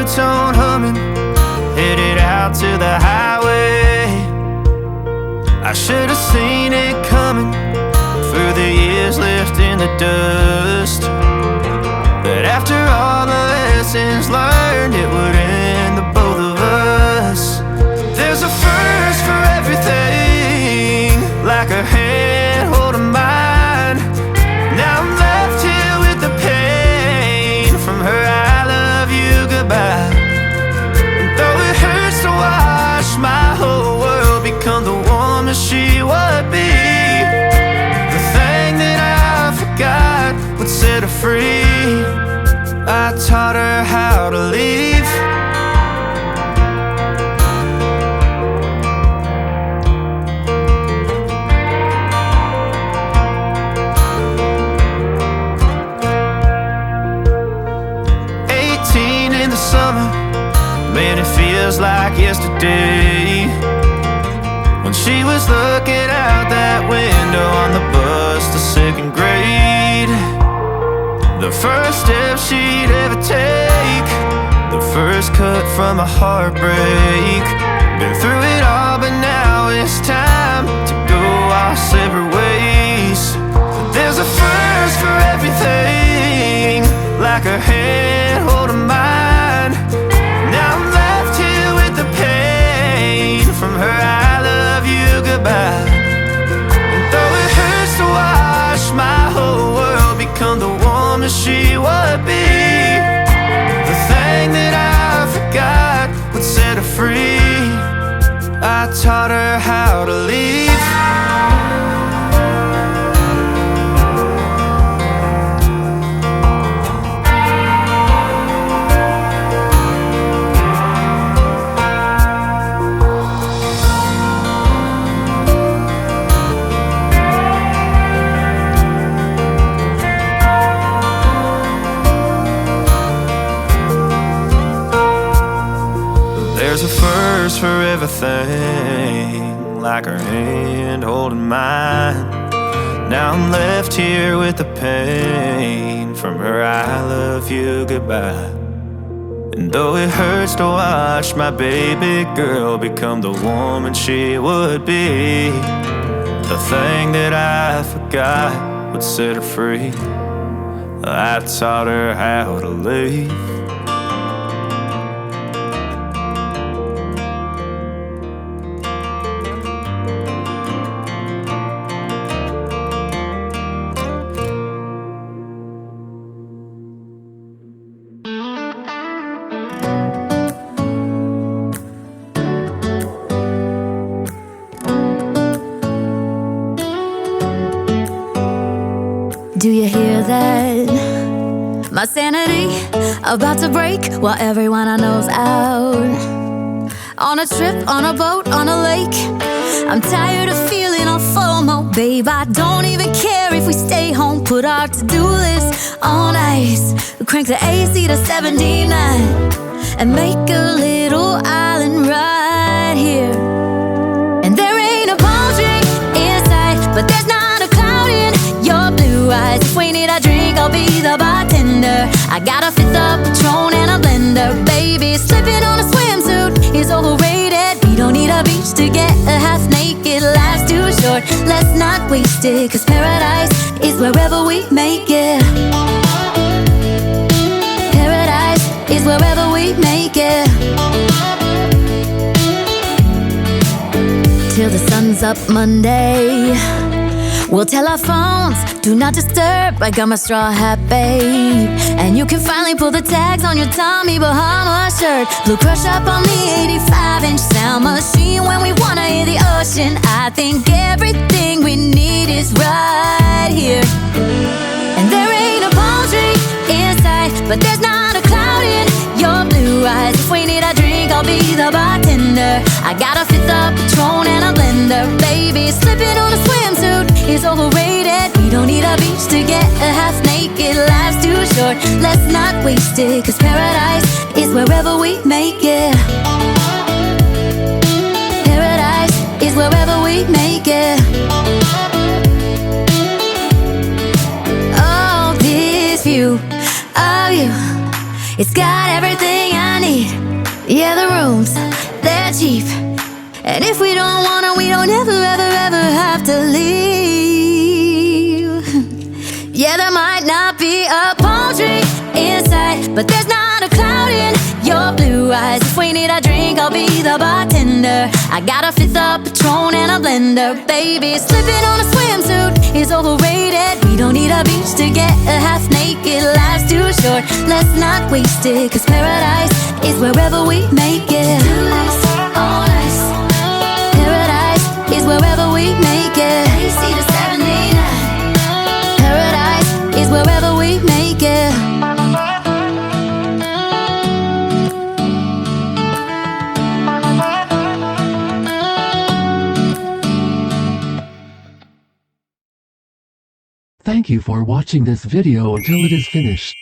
ringtone humming, headed out to the highway. I should have seen it coming through the years left in the dust, that after all the lessons learned, it would end the both of us. There's a first for everything, like a hand holding mine. Now I'm left here with the pain from her I love you goodbye. And though it hurts to watch my whole world become the woman she would be, the thing that I forgot would set her free. I taught her how to leave. 18 in the summer, man, it feels like yesterday, when she was looking out that window on the bus to second grade. The first step she'd ever take, the first cut from a heartbreak. Been through it all, but now it's time to go our separate ways. There's a first for everything, like her hand holding mine. Now I'm left here with the pain from her I love you goodbye. And though it hurts to watch my whole world become the woman she would be, the thing that I forgot would set her free. I taught her how to leave. There's a first for everything, like her hand holding mine. Now I'm left here with the pain from her I love you goodbye. And though it hurts to watch my baby girl become the woman she would be, the thing that I forgot would set her free. I taught her how to leave. Do you hear that? My sanity about to break while everyone I know's out. On a trip, on a boat, on a lake. I'm tired of feeling all FOMO, babe. I don't even care if we stay home. Put our to-do list on ice. Crank the AC to 79 and make a little island right here. And there ain't a palm tree in sight, but there's not a cloud in your blue eyes. If we need a drink, I'll be the bartender. I got a fifth of Patron and a blender. Baby, slipping on a swimsuit is overrated. We don't need a beach to get a half naked. Life's too short, let's not waste it, 'cause paradise is wherever we make it. Paradise is wherever we make it. Till the sun's up Monday, we'll tell our phones, do not disturb. I got my straw hat, babe. And you can finally pull the tags on your Tommy Bahama shirt. Blue crush up on the 85-inch sound machine when we wanna hear the ocean. I think everything we need is right here. And there ain't a palm tree in sight, but there's not a cloud in your blue eyes. If we need a drink, I'll be the bartender. I got a fifth of Patron and a blender. Baby, slipping on a swimsuit is overrated. We don't need a beach to get a half naked. Life's too short, let's not waste it, 'cause paradise is wherever we make it. Paradise is wherever we make it. Oh, this view of you, it's got everything I need. Yeah, the rooms, they're cheap. And if we don't wanna, we don't ever, ever, ever have to leave. Yeah, there might not be a palm tree inside, but there's not a cloud in your blue eyes. If we need a drink, I'll be the bartender. I got a fifth of Patron and a blender. Baby, slipping on a swimsuit is overrated. We don't need a beach to get half naked. Life's too short, let's not waste it. Cause paradise is wherever we make it. All nice. Paradise is wherever we make it. AC to 79. Paradise is wherever we make it. Thank you for watching this video until it is finished.